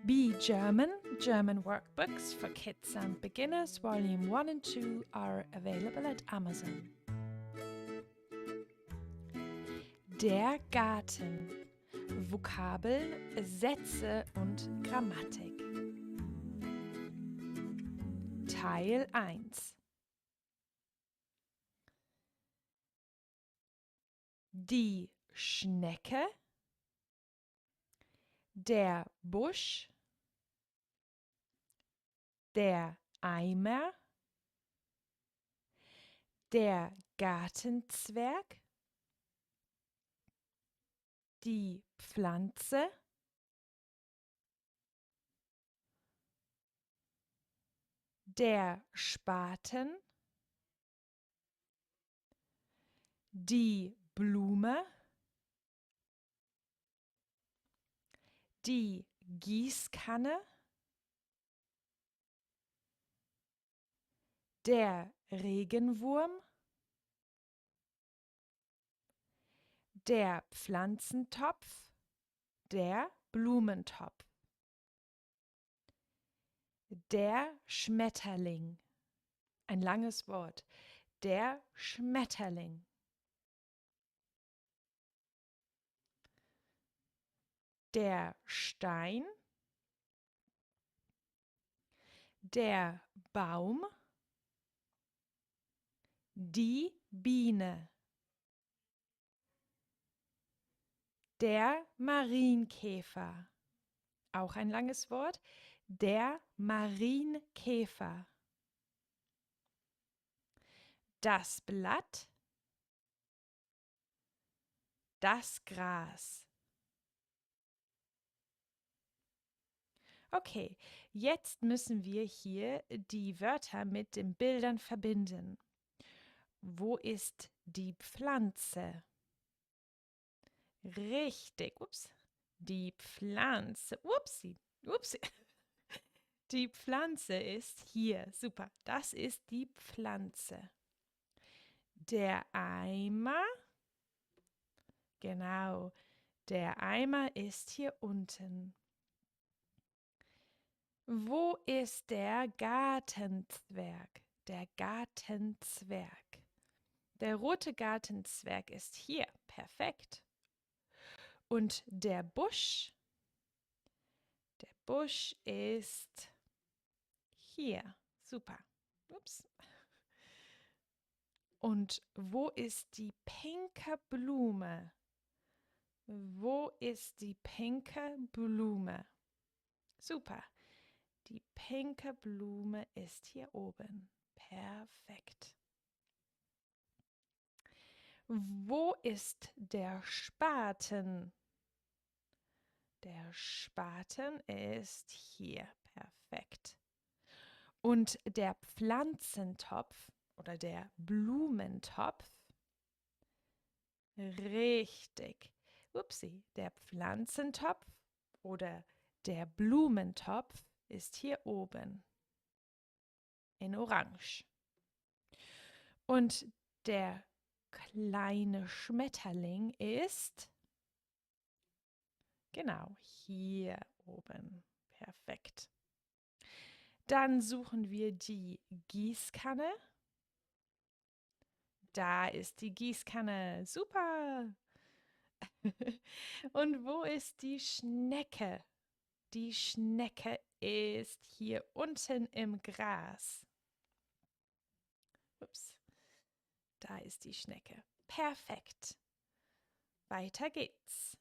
Be German, German workbooks for kids and beginners, volume 1 and 2 are available at Amazon. Der Garten. Vokabel, Sätze und Grammatik. Teil 1. Die Schnecke, der Busch, der Eimer, der Gartenzwerg, die Pflanze, der Spaten, die Blume, die Gießkanne, der Regenwurm, der Pflanzentopf, der Blumentopf, der Schmetterling. Ein langes Wort. Der Schmetterling. Der Stein, der Baum, die Biene, der Marienkäfer, auch ein langes Wort, der Marienkäfer, das Blatt, das Gras. Okay, jetzt müssen wir hier die Wörter mit den Bildern verbinden. Wo ist die Pflanze? Richtig, ups, die Pflanze, upsi. Die Pflanze ist hier, super, das ist die Pflanze. Der Eimer, genau, der Eimer ist hier unten. Wo ist der Gartenzwerg? Der Gartenzwerg. Der rote Gartenzwerg ist hier. Perfekt. Und der Busch? Der Busch ist hier. Super. Ups. Und wo ist die pinke Blume? Wo ist die pinke Blume? Super. Die pinke Blume ist hier oben. Perfekt. Wo ist der Spaten? Der Spaten ist hier. Perfekt. Und der Pflanzentopf oder der Blumentopf? Richtig. Upsi, der Pflanzentopf oder der Blumentopf ist hier oben in Orange. Und der kleine Schmetterling ist genau hier oben. Perfekt. Dann suchen wir die Gießkanne. Da ist die Gießkanne. Super. Und wo ist die Schnecke? Die Schnecke ist hier unten im Gras. Ups. Da ist die Schnecke. Perfekt. Weiter geht's.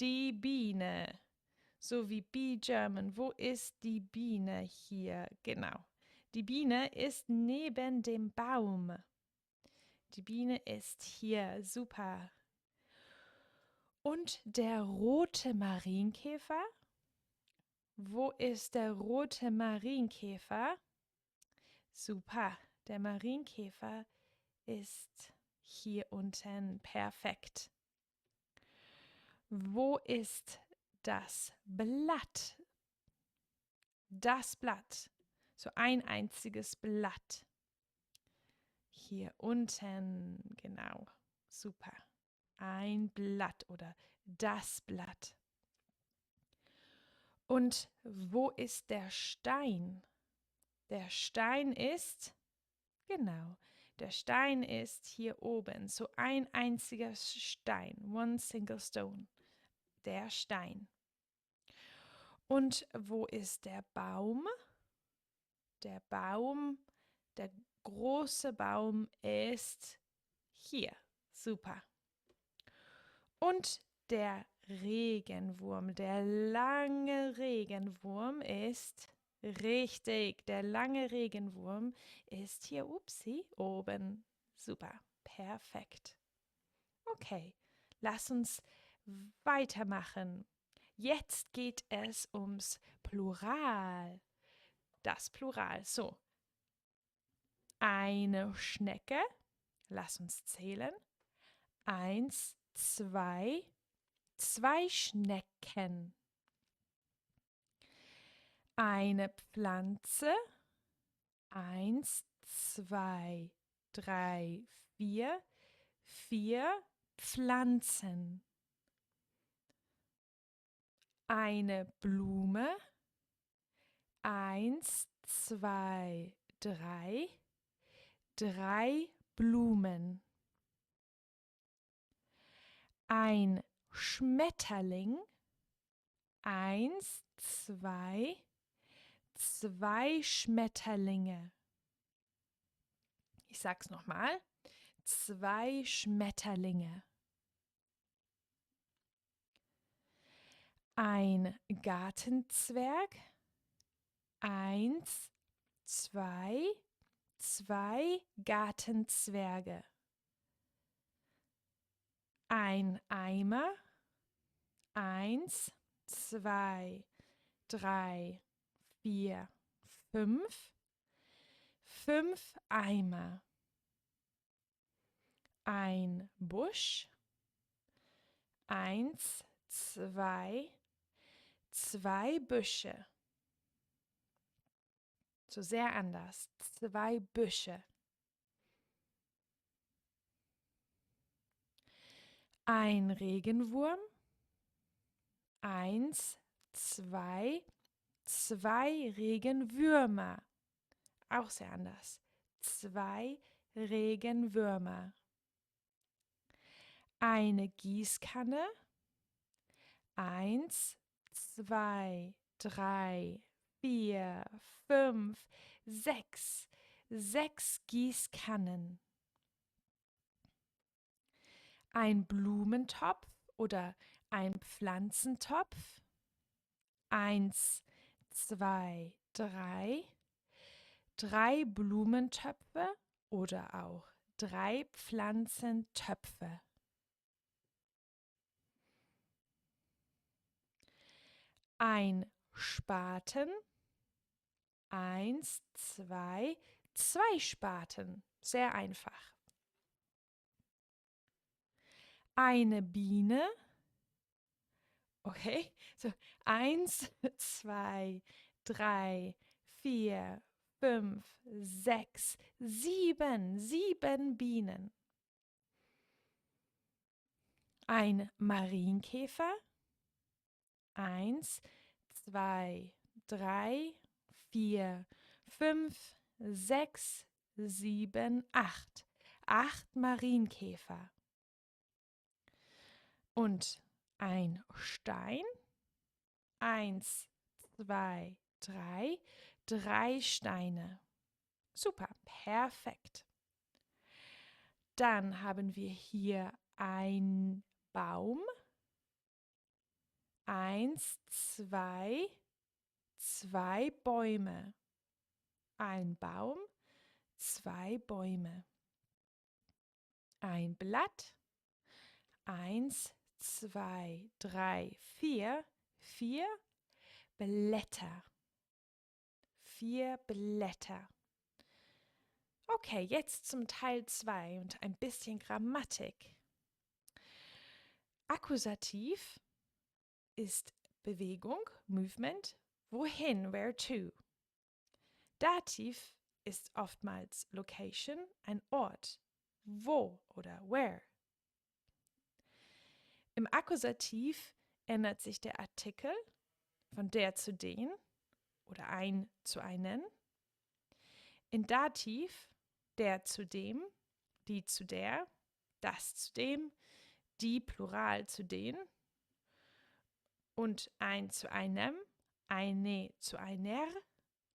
Die Biene. So wie Be German. Wo ist die Biene hier? Genau. Die Biene ist neben dem Baum. Die Biene ist hier. Super. Und der rote Marienkäfer? Wo ist der rote Marienkäfer? Super. Der Marienkäfer ist hier unten. Perfekt. Wo ist das Blatt? Das Blatt. So ein einziges Blatt. Hier unten, genau. Super. Ein Blatt oder das Blatt. Und wo ist der Stein? Der Stein ist, genau, der Stein ist hier oben. So ein einziger Stein. One single stone. Der Stein. Und wo ist der Baum? Der Baum, der große Baum ist hier. Super. Und der Regenwurm, der lange Regenwurm ist richtig. Der lange Regenwurm ist hier, upsie, oben. Super, perfekt. Okay, lass uns weitermachen. Jetzt geht es ums Plural. Das Plural. So, eine Schnecke. Lass uns zählen. 1, 2, 2 Schnecken. Eine Pflanze. 1, 2, 3, 4. 4 Pflanzen. Eine Blume. 1, 2, 3. 3 Blumen. Ein Schmetterling. 1, 2, 2 Schmetterlinge. Ich sag's nochmal. 2 Schmetterlinge. Ein Gartenzwerg. 1, 2, 2 Gartenzwerge. Ein Eimer. 1, 2, 3, 4, 5. 5 Eimer. Ein Busch. 1, 2, 2 Büsche. So sehr anders. 2 Büsche. Ein Regenwurm. 1, 2, 2 Regenwürmer. Auch sehr anders. 2 Regenwürmer. Eine Gießkanne. 1, 2, 3, 4, 5, 6. 6 Gießkannen. Ein Blumentopf oder ein Pflanzentopf. 1, 2, 3. 3 Blumentöpfe oder auch 3 Pflanzentöpfe. Ein Spaten. 1, 2, 2 Spaten. Sehr einfach. Eine Biene. Okay, so 1, 2, 3, 4, 5, 6, 7. 7 Bienen. Ein Marienkäfer. 1, 2, 3, 4, 5, 6, 7, 8. 8 Marienkäfer. Und ein Stein. 1, 2, 3. 3 Steine. Super, perfekt. Dann haben wir hier einen Baum. 1, 2, 2 Bäume. Ein Baum, 2 Bäume. Ein Blatt. 1, 2, 3, 4. 4 Blätter. 4 Blätter. Okay, jetzt zum Teil 2 und ein bisschen Grammatik. Akkusativ ist Bewegung, Movement. Wohin, where to. Dativ ist oftmals Location, ein Ort. Wo oder where. Im Akkusativ ändert sich der Artikel von der zu den oder ein zu einen. In Dativ der zu dem, die zu der, das zu dem, die Plural zu den und ein zu einem, eine zu einer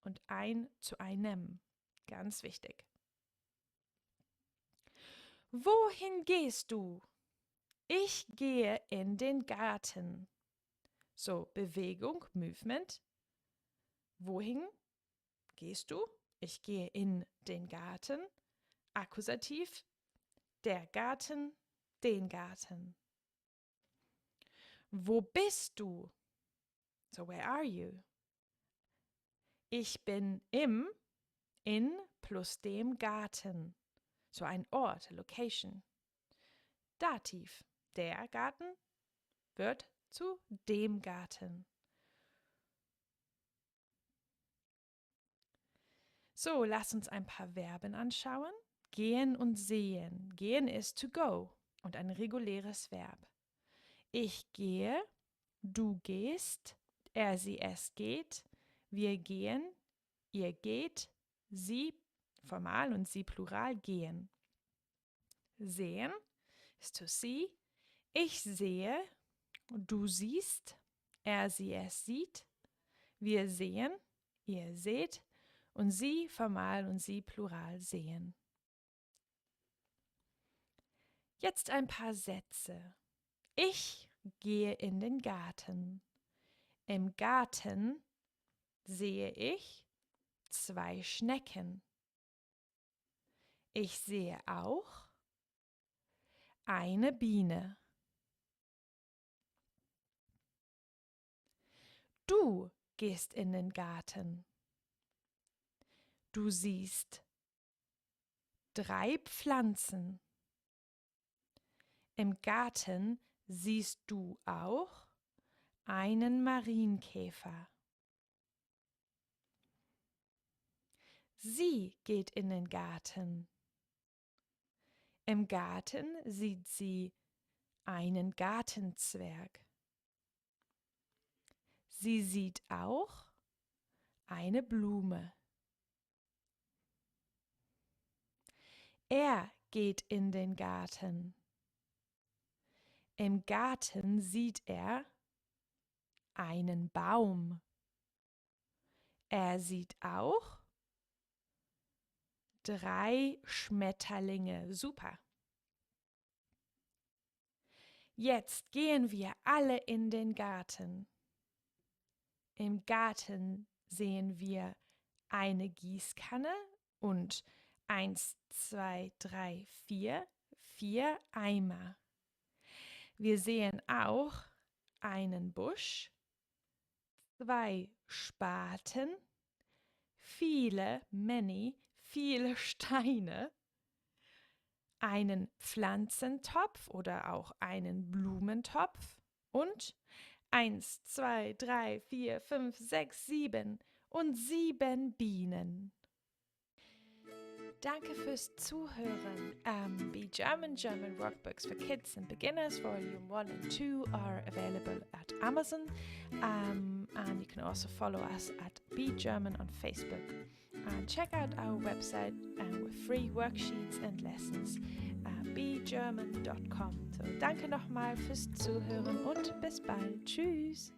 und ein zu einem. Ganz wichtig. Wohin gehst du? Ich gehe in den Garten. So, Bewegung, Movement. Wohin gehst du? Ich gehe in den Garten. Akkusativ, der Garten, den Garten. Wo bist du? So, where are you? Ich bin in plus dem Garten. So ein Ort, Location. Dativ, der Garten wird zu dem Garten. So, lass uns ein paar Verben anschauen. Gehen und sehen. Gehen ist to go und ein reguläres Verb. Ich gehe, du gehst, er, sie, es geht, wir gehen, ihr geht, sie formal und sie plural gehen. Sehen ist to see. Ich sehe, du siehst, er, sie, es sieht, wir sehen, ihr seht und sie formal und sie plural sehen. Jetzt ein paar Sätze. Ich gehe in den Garten. Im Garten sehe ich 2 Schnecken. Ich sehe auch eine Biene. Du gehst in den Garten. Du siehst 3 Pflanzen. Im Garten siehst du auch einen Marienkäfer. Sie geht in den Garten. Im Garten sieht sie einen Gartenzwerg. Sie sieht auch eine Blume. Er geht in den Garten. Im Garten sieht er einen Baum. Er sieht auch 3 Schmetterlinge. Super. Jetzt gehen wir alle in den Garten. Im Garten sehen wir eine Gießkanne und 1, 2, 3, 4 Eimer. Wir sehen auch einen Busch, 2 Spaten, viele Steine, einen Pflanzentopf oder auch einen Blumentopf und 1, 2, 3, 4, 5, 6, 7 und 7 Bienen. Danke fürs Zuhören. Be German Workbooks for Kids and Beginners, Volume 1 and 2 are available at Amazon. And you can also follow us at Be German on Facebook. And check out our website with free worksheets and lessons, begerman.com. So, danke nochmal fürs Zuhören und bis bald. Tschüss!